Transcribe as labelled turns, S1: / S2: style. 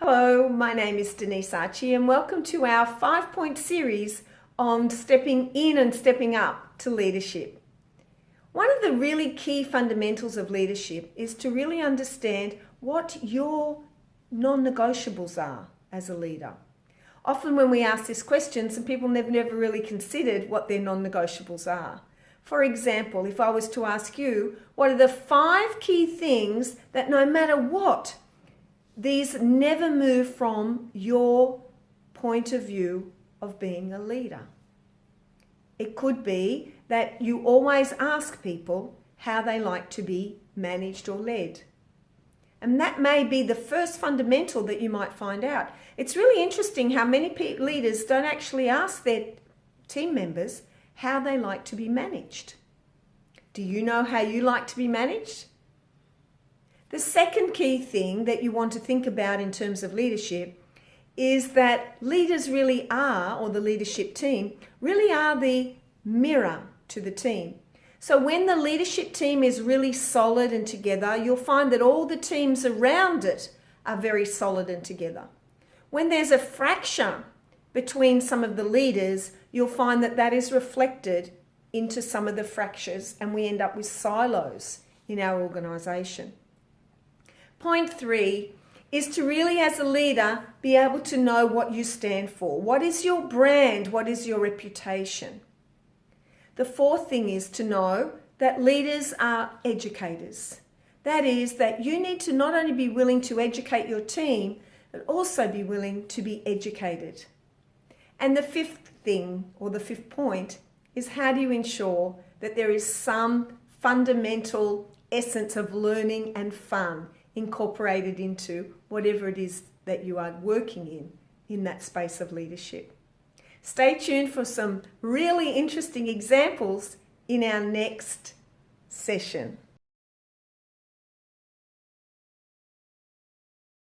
S1: Hello, my name is Denise Archie and welcome to our 5-point series on stepping in and stepping up to leadership. One of the really key fundamentals of leadership is to really understand what your non-negotiables are as a leader. Often when we ask this question, some people never really considered what their non-negotiables are. For example, if I was to ask you, what are the 5 key things that no matter what, these never move from your point of view of being a leader? It could be that you always ask people how they like to be managed or led. And that may be the first fundamental that you might find out. It's really interesting how many leaders don't actually ask their team members how they like to be managed. Do you know how you like to be managed? The second key thing that you want to think about in terms of leadership is that leaders really are, or the leadership team, really are the mirror to the team. So when the leadership team is really solid and together, you'll find that all the teams around it are very solid and together. When there's a fracture between some of the leaders, you'll find that that is reflected into some of the fractures and we end up with silos in our organisation. Point 3 is to really, as a leader, be able to know what you stand for. What is your brand? What is your reputation? The 4th thing is to know that leaders are educators. That is, that you need to not only be willing to educate your team, but also be willing to be educated. And the 5th thing, or the 5th point, is how do you ensure that there is some fundamental essence of learning and fun incorporated into whatever it is that you are working in that space of leadership. Stay tuned for some really interesting examples in our next session.